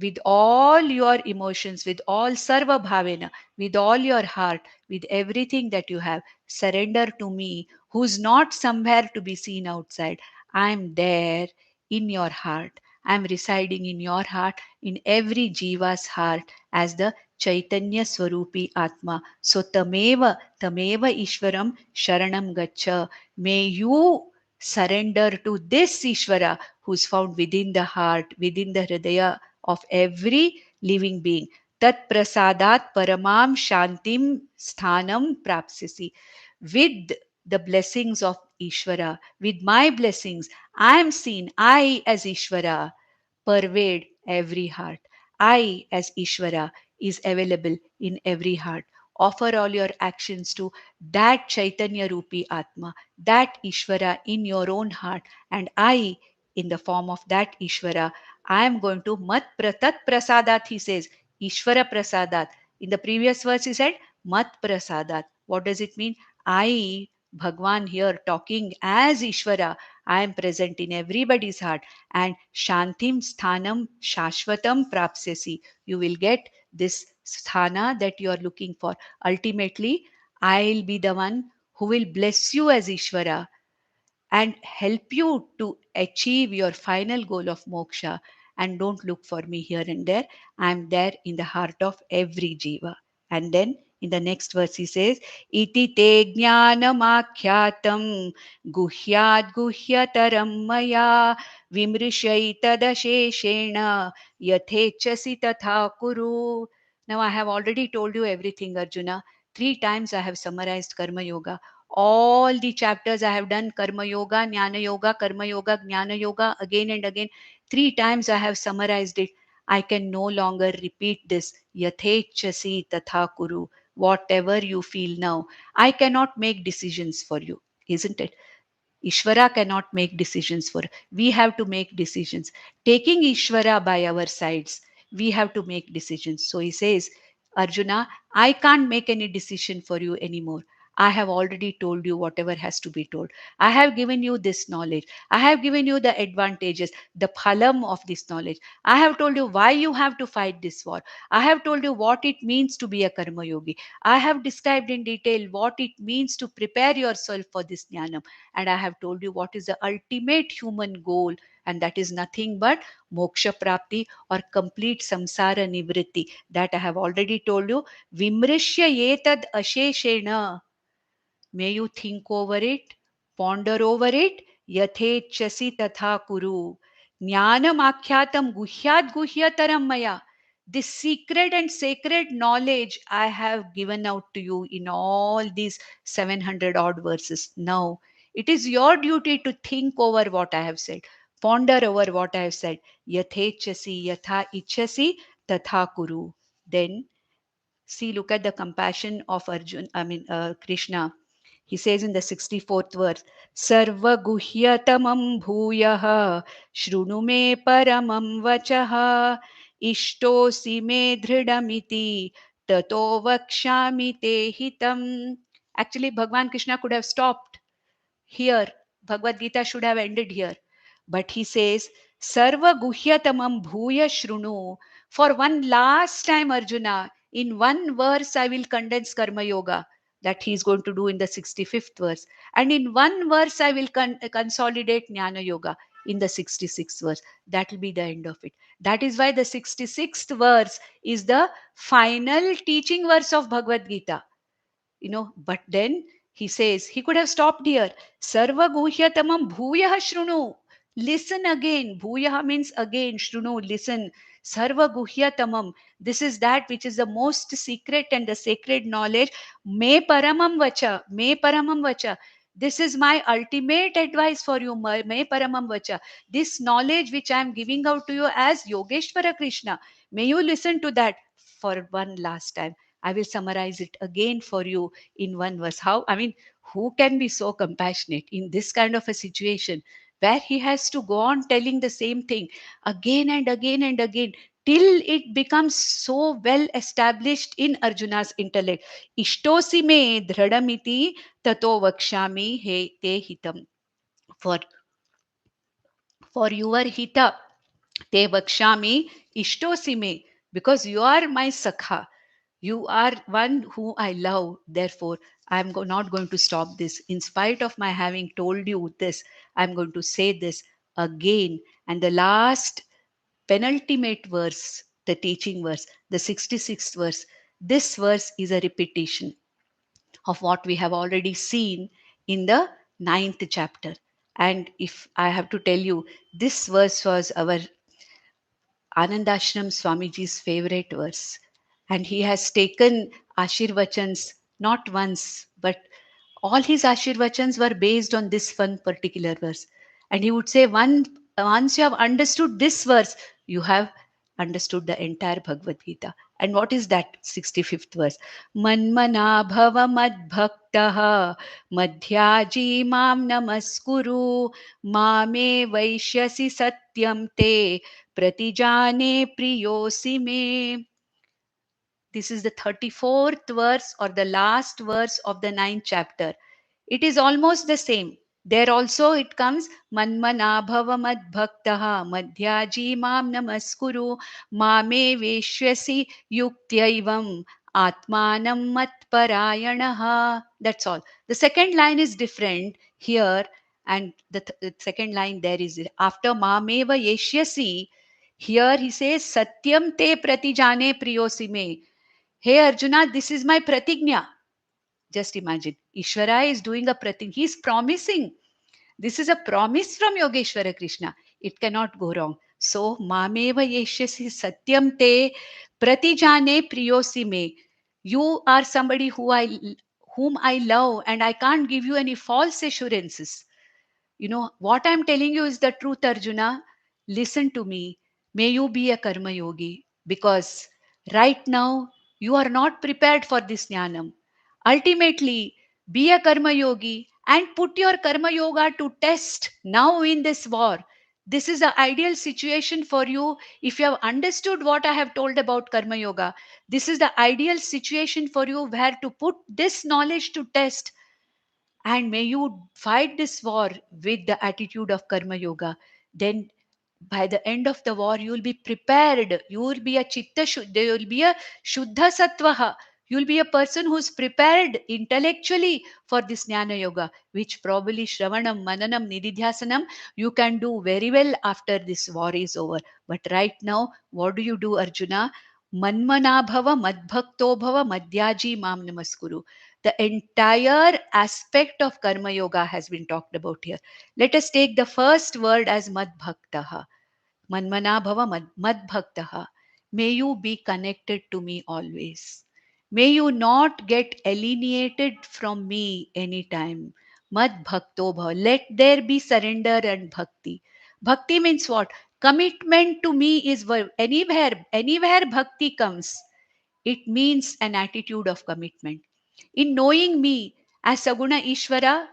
Speaker 1: with all your emotions, with all sarva bhavena, with all your heart, with everything that you have, surrender to me, who's not somewhere to be seen outside. I'm there in your heart. I'm residing in your heart, in every jiva's heart, as the Chaitanya Swarupi Atma. So tameva Ishwaram Sharanam Gacha. May you surrender to this Ishvara who's found within the heart, within the Hridaya of every living being. Tat prasadat paramam shantim sthanam prapsisi. With the blessings of Ishvara, with my blessings, I am seen, I as Ishvara pervade every heart. I as Ishvara is available in every heart. Offer all your actions to that Chaitanya Rupi Atma, that Ishvara in your own heart, and I, in the form of that Ishvara, I am going to tat prasadat, he says, Ishvara prasadat. In the previous verse, he said, mat prasadat. What does it mean? I, Bhagwan here talking as Ishvara, I am present in everybody's heart. And Shantim Sthanam Shashvatam Prapsesi. You will get this sthana that you are looking for. Ultimately, I'll be the one who will bless you as Ishvara and help you to achieve your final goal of moksha. And don't look for me here and there. I'm there in the heart of every jiva. And then in the next verse he says, Iti te jnanamakyatam guhyad guhyataram maya vimrishaitadasheshena yathechasi tatha kuru. Now I have already told you everything, Arjuna. 3 times I have summarized Karma Yoga. All the chapters I have done Karma Yoga, Nyana Yoga, Karma Yoga, Jnana Yoga again and again. 3 times I have summarized it. I can no longer repeat this. Yathechasi tatha kuru. Whatever you feel now, I cannot make decisions for you, isn't it? Ishvara cannot make decisions for. We have to make decisions. Taking Ishvara by our sides, we have to make decisions. So he says, Arjuna, I can't make any decision for you anymore. I have already told you whatever has to be told. I have given you this knowledge. I have given you the advantages, the phalam of this knowledge. I have told you why you have to fight this war. I have told you what it means to be a karma yogi. I have described in detail what it means to prepare yourself for this jnanam. And I have told you what is the ultimate human goal, and that is nothing but moksha prapti or complete samsara nivritti. That I have already told you. Vimrishya etad asheshena. May you think over it, ponder over it, yathechasi tatha kuru. Jnanam akyatam guhyat guhyataram maya. This secret and sacred knowledge I have given out to you in all these 700 odd verses. Now, it is your duty to think over what I have said, ponder over what I have said. Yathechasi yatha ichasi tatha kuru. Then, see, look at the compassion of Krishna. He says in the 64th verse, Sarva guhyatamam bhuyah shrunu me paramam vachah ishtosi me dhridamiti tato vakshami te hitam. Actually, Bhagwan Krishna could have stopped here. Bhagavad Gita should have ended here. But he says, Sarva guhyatamam bhuya shrunu. For one last time, Arjuna, in one verse, I will condense Karma Yoga that he is going to do in the 65th verse. And in one verse, I will consolidate Nyana Yoga in the 66th verse. That will be the end of it. That is why the 66th verse is the final teaching verse of Bhagavad Gita. But then he says he could have stopped here. Sarva guhyatamam bhuyah shrunu. Listen again. Bhuyah means again. Shrunu, listen. Sarva guhyatamam. This is that which is the most secret and the sacred knowledge. Me paramam vacha. Me paramam vacha. This is my ultimate advice for you. Me paramam vacha. This knowledge which I am giving out to you as Yogeshwara Krishna. May you listen to that for one last time. I will summarize it again for you in one verse. Who can be so compassionate in this kind of a situation where he has to go on telling the same thing again and again and again till it becomes so well established in Arjuna's intellect. Ishtosi me dhradamiti tato vakshami he te hitam. For, for your hita te vakshami ishtosi me. Because you are my sakha. You are one who I love. Therefore, I'm not going to stop this. In spite of my having told you this, I'm going to say this again. And the last penultimate verse, the teaching verse, the 66th verse, this verse is a repetition of what we have already seen in the ninth chapter. And if I have to tell you, this verse was our Anandashram Swamiji's favorite verse. And he has taken Ashirvachans not once, but all his Ashirvachans were based on this one particular verse. And he would say, once you have understood this verse, you have understood the entire Bhagavad Gita. And what is that 65th verse? Manmana bhava madbhaktaha madhyaji mam namaskuru mame vaishyasi satyam te pratijane priyosi me. This is the 34th verse or the last verse of the ninth chapter. It is almost the same. There also it comes Manmanabhava Madbhaktaha Madhyaji Mam Namaskuru Mame Veshwasi Yuktyavam Atmanam Matparayanaha. That's all. The second line is different here, and the second line there is after Mameva Yeshyasi. Here he says Satyam te pratijane priyosime. Hey Arjuna, this is my pratignya. Just imagine, Ishvara is doing a pratignya. He is promising. This is a promise from Yogeshwara Krishna. It cannot go wrong. So, mameva yeshyasi satyam te pratijane priyosi me. You are somebody whom I love, and I can't give you any false assurances. What I'm telling you is the truth, Arjuna. Listen to me. May you be a karma yogi, because right now you are not prepared for this jnanam. Ultimately, be a karma yogi and put your karma yoga to test now in this war. This is the ideal situation for you. If you have understood what I have told about Karma Yoga, this is the ideal situation for you where to put this knowledge to test. And may you fight this war with the attitude of Karma Yoga. Then by the end of the war, you will be prepared. You will be a chitta shuddha, you will be a shuddha sattvaha. You will be a person who's prepared intellectually for this Jnana Yoga, which probably Shravanam, Mananam, Nididhyasanam, you can do very well after this war is over. But right now, what do you do, Arjuna? Manmana bhava, madbhakto bhava, madhyaji mam namaskuru. The entire aspect of Karma Yoga has been talked about here. Let us take the first word as madbhaktaha. Manmana bhava madbhaktaha. May you be connected to me always. May you not get alienated from me anytime. Madbhakto bhava. Let there be surrender and bhakti. Bhakti means what? Commitment to me is anywhere bhakti comes. It means an attitude of commitment. In knowing me as Saguna Ishvara,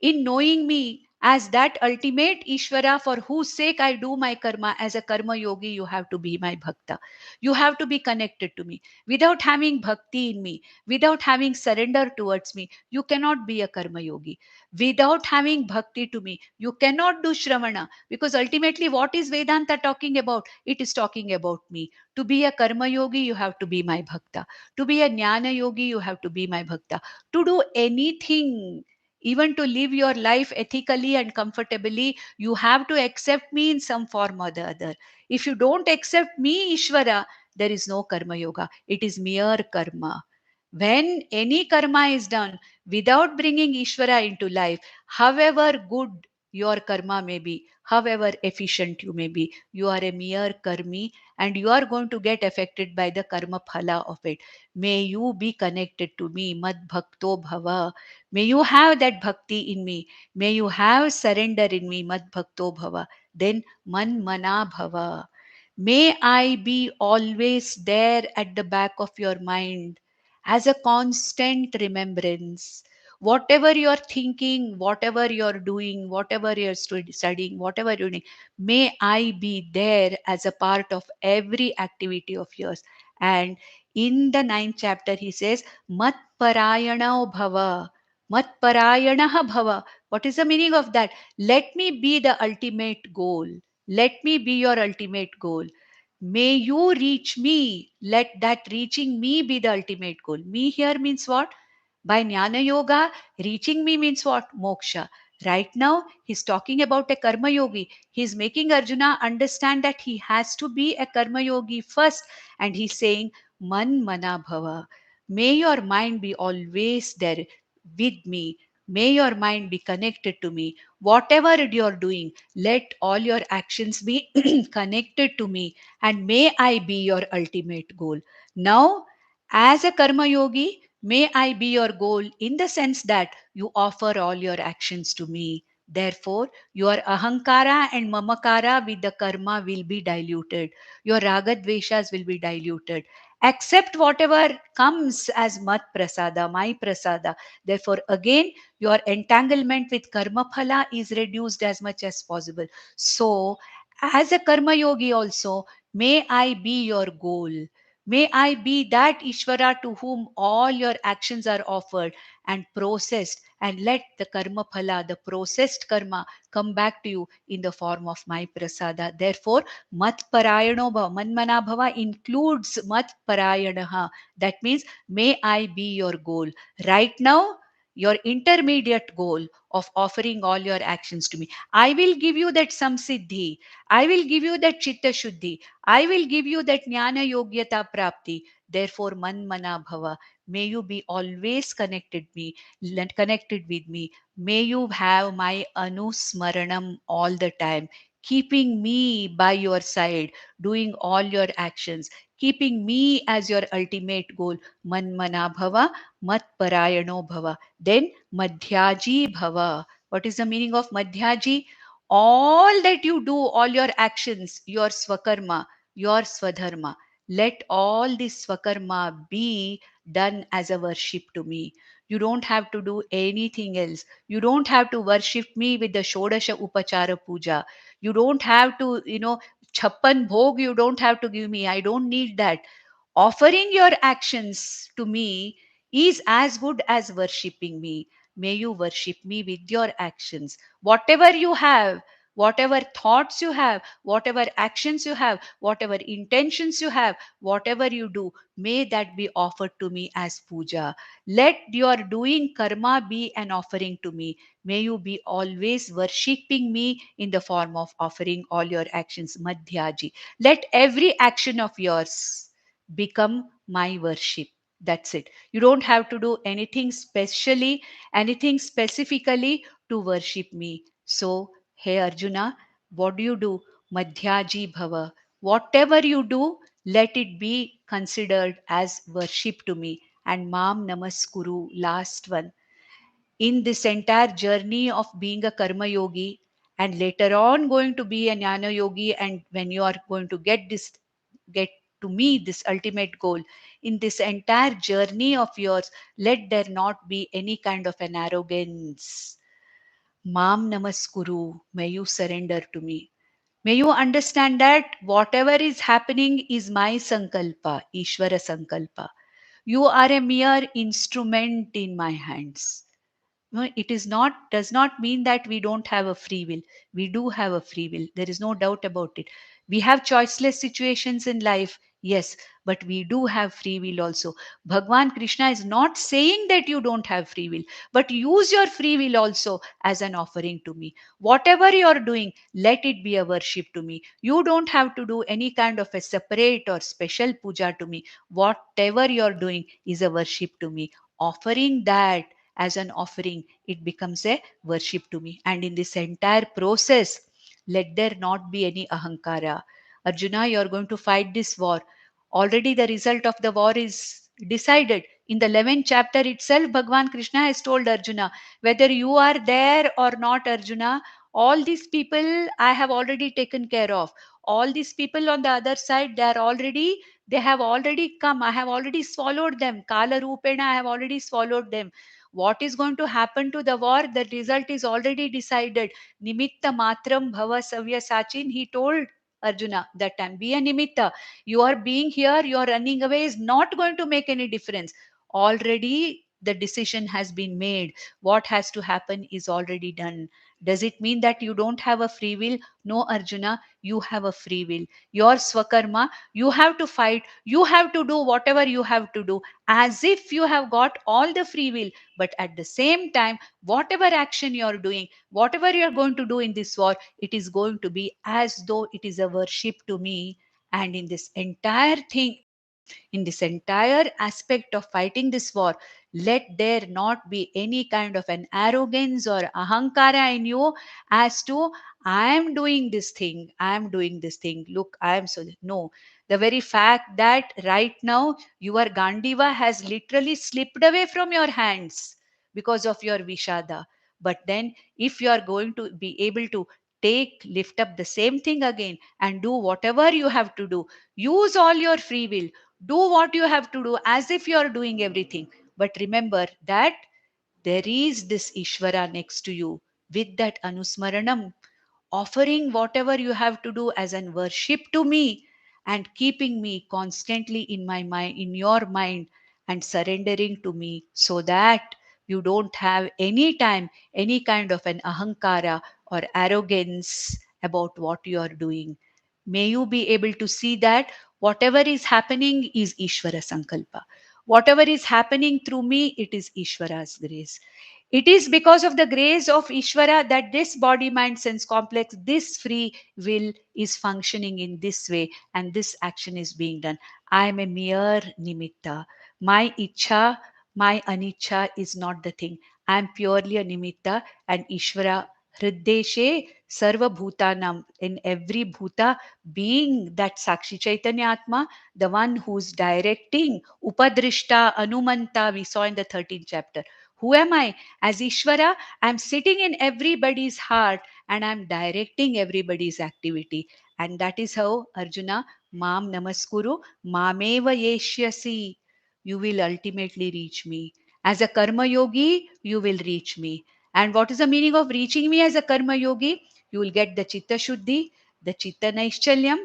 Speaker 1: in knowing me as that ultimate Ishvara for whose sake I do my karma, as a karma yogi, you have to be my bhakta. You have to be connected to me. Without having bhakti in me, without having surrender towards me, you cannot be a karma yogi. Without having bhakti to me, you cannot do Shravana, because ultimately, what is Vedanta talking about? It is talking about me. To be a karma yogi, you have to be my bhakta. To be a jnana yogi, you have to be my bhakta. To do anything, even to live your life ethically and comfortably, you have to accept me in some form or the other. If you don't accept me, Ishvara, there is no karma yoga. It is mere karma. When any karma is done without bringing Ishvara into life, however good your karma may be, however efficient you may be, you are a mere karmi and you are going to get affected by the karma phala of it. May you be connected to me, mad bhakto bhava. May you have that bhakti in me. May you have surrender in me, mad bhakto bhava. Then man mana bhava. May I be always there at the back of your mind as a constant remembrance. Whatever you're thinking, whatever you're doing, whatever you're studying, whatever you're doing, may I be there as a part of every activity of yours. And in the ninth chapter, he says, Mat parayana bhava. Mat parayanaha bhava. What is the meaning of that? Let me be the ultimate goal. Let me be your ultimate goal. May you reach me. Let that reaching me be the ultimate goal. Me here means what? By Jnana Yoga, reaching me means what? Moksha. Right now, he's talking about a karma yogi. He's making Arjuna understand that he has to be a karma yogi first. And he's saying, Man mana bhava. May your mind be always there with me. May your mind be connected to me. Whatever you're doing, let all your actions be connected to me, and may I be your ultimate goal. Now, as a karma yogi, may I be your goal in the sense that you offer all your actions to me. Therefore, your ahankara and mamakara with the karma will be diluted. Your ragadveshas will be diluted. Accept whatever comes as mat prasada, my prasada. Therefore, again, your entanglement with karma phala is reduced as much as possible. So, as a karma yogi also, may I be your goal. May I be that Ishvara to whom all your actions are offered and processed, and let the karma phala, the processed karma, come back to you in the form of my prasada. Therefore, mat parayano bhava, manmana bhava includes mat parayanaha. That means, may I be your goal. Right now, your intermediate goal of offering all your actions to me. I will give you that samsiddhi. I will give you that chitta shuddhi. I will give you that jnana yogyata prapti. Therefore, man mana bhava. May you be always connected with me. May you have my anusmaranam all the time, keeping me by your side, doing all your actions, keeping me as your ultimate goal. Man mana bhava, mat parayano bhava. Then madhyaji bhava. What is the meaning of madhyaji? All that you do, all your actions, your swakarma, your swadharma, let all this swakarma be done as a worship to me. You don't have to do anything else. You don't have to worship me with the Shodasha Upachara Puja. You don't have to, Chappan Bhog, you don't have to give me. I don't need that. Offering your actions to me is as good as worshipping me. May you worship me with your actions. Whatever you have, whatever thoughts you have, whatever actions you have, whatever intentions you have, whatever you do, may that be offered to me as puja. Let your doing karma be an offering to me. May you be always worshipping me in the form of offering all your actions. Madhyaji. Let every action of yours become my worship. That's it. You don't have to do anything specially, anything specifically to worship me. So, hey Arjuna, what do you do? Madhyaji Bhava. Whatever you do, let it be considered as worship to me. And Mam Namaskuru, last one. In this entire journey of being a karma yogi, and later on going to be a jnana yogi, and when you are going to get to me this ultimate goal, in this entire journey of yours, let there not be any kind of an arrogance. Mam namaskuru, may you surrender to me. May you understand that whatever is happening is my sankalpa, Ishvara sankalpa. You are a mere instrument in my hands. No, it is not, does not mean that we don't have a free will. We do have a free will. There is no doubt about it. We have choiceless situations in life, yes, but we do have free will also. Bhagwan Krishna is not saying that you don't have free will, but use your free will also as an offering to me. Whatever you are doing, let it be a worship to me. You don't have to do any kind of a separate or special puja to me. Whatever you are doing is a worship to me. Offering that as an offering, it becomes a worship to me. And in this entire process, let there not be any ahankara. Arjuna, you are going to fight this war. Already the result of the war is decided. In the 11th chapter itself, Bhagwan Krishna has told Arjuna, whether you are there or not, Arjuna, all these people I have already taken care of. All these people on the other side, they have already come. I have already swallowed them. Kala Rupena, I have already swallowed them. What is going to happen to the war? The result is already decided. Nimitta matram bhava savya sachin. He told Arjuna that time, be a nimitta. You are being here, you are running away is not going to make any difference. Already the decision has been made. What has to happen is already done. Does it mean that you don't have a free will? No, Arjuna, you have a free will. Your swakarma, you have to fight, you have to do whatever you have to do as if you have got all the free will. But at the same time, whatever action you are doing, whatever you are going to do in this war, it is going to be as though it is a worship to me. And in this entire thing, in this entire aspect of fighting this war, let there not be any kind of an arrogance or ahankara in you as to I am doing this thing, I am doing this thing. Look, I am so. No, the very fact that right now your Gandiva has literally slipped away from your hands because of your Vishada. But then, if you are going to be able to lift up the same thing again and do whatever you have to do, use all your free will, do what you have to do as if you are doing everything. But remember that there is this Ishvara next to you. With that Anusmaranam, offering whatever you have to do as an worship to me, and keeping me constantly in my mind, in your mind, and surrendering to me, so that you don't have any time any kind of an ahankara or arrogance about what you are doing. May you be able to see that whatever is happening is Ishvara Sankalpa. Whatever is happening through me, it is Ishvara's grace. It is because of the grace of Ishvara that this body, mind, sense complex, this free will is functioning in this way, and this action is being done. I am a mere nimitta. My ichha, my aniccha is not the thing. I am purely a nimitta, and Ishvara Hriddeshe Sarva Bhutanam, in every Bhuta, being that Sakshi Chaitanya Atma, the one who's directing Upadrishta Anumanta, we saw in the 13th chapter. Who am I? As Ishvara, I'm sitting in everybody's heart and I'm directing everybody's activity. And that is how Arjuna, Mam Namaskuru, Mameva Yeshyasi, you will ultimately reach me. As a karma yogi, you will reach me. And what is the meaning of reaching me as a karma yogi? You will get the chitta shuddhi, the chitta naishchalyam,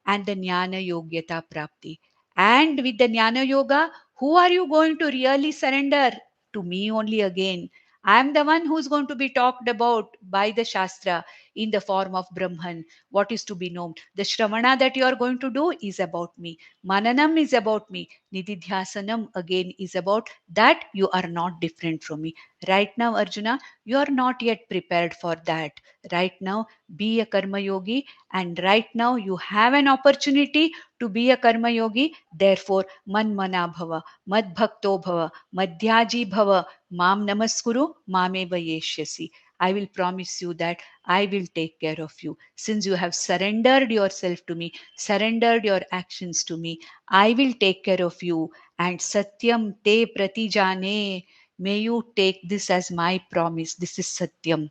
Speaker 1: and the jnana yogyata prapti. And with the jnana yoga, who are you going to really surrender? To me only again. I am the one who is going to be talked about by the Shastra in the form of Brahman, what is to be known. The Shravana that you are going to do is about me. Mananam is about me. Nididhyasanam again is about that you are not different from me. Right now, Arjuna, you are not yet prepared for that. Right now, be a karma yogi, and right now you have an opportunity to be a karma yogi. Therefore, man mana bhava, mad bhakto bhava, madhyaji bhava, mam namaskuru, mameva yeshyasi. I will promise you that I will take care of you. Since you have surrendered yourself to me, surrendered your actions to me, I will take care of you. And Satyam te pratijane. May you take this as my promise. This is Satyam.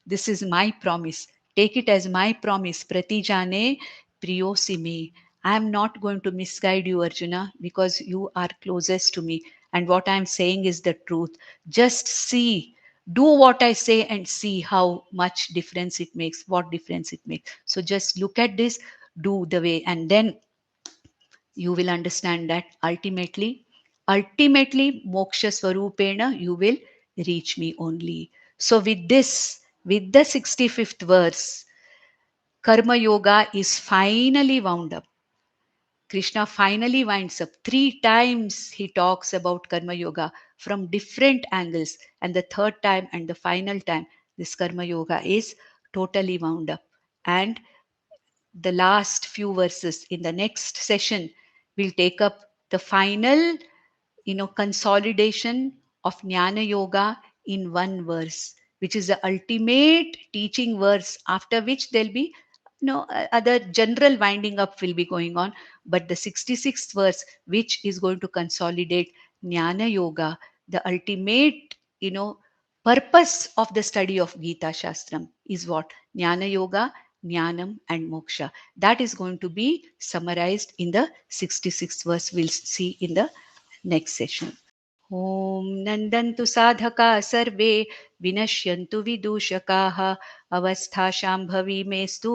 Speaker 1: This is my promise. Take it as my promise. Pratijane priyosi me. I am not going to misguide you, Arjuna, because you are closest to me. And what I am saying is the truth. Just see. Do what I say and see how much difference it makes, what difference it makes. So just look at this, do the way, and then you will understand that ultimately moksha swarupena you will reach me only. So with this, with the 65th verse, karma yoga is finally wound up. Krishna finally winds up. Three times he talks about karma yoga from different angles, and the third time and the final time this karma yoga is totally wound up. And the last few verses in the next session will take up the final, consolidation of Jnana Yoga in one verse, which is the ultimate teaching verse, after which there'll be other general winding up will be going on. But the 66th verse, which is going to consolidate Jnana Yoga, the ultimate, purpose of the study of Gita Shastram is what? Jnana Yoga, Jnanam, and Moksha. That is going to be summarized in the 66th verse. We'll see in the next session. ॐ नन्दन्तु साधका सर्वे विनश्यन्तु विदूषकाः अवस्थाशाम्भवी मेस्तु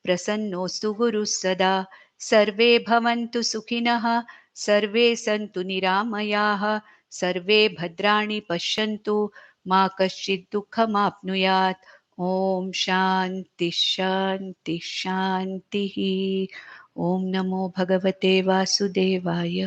Speaker 1: प्रसन्नोऽस्तु गुरुः सदा सर्वे भवन्तु सुखिनः सर्वे सन्तु निरामयाः सर्वे भद्राणि पश्यन्तु मा कश्चित् दुःखमाप्नुयात् ॐ शान्ति शान्ति शान्तिः ॐ नमो भगवते वासुदेवाय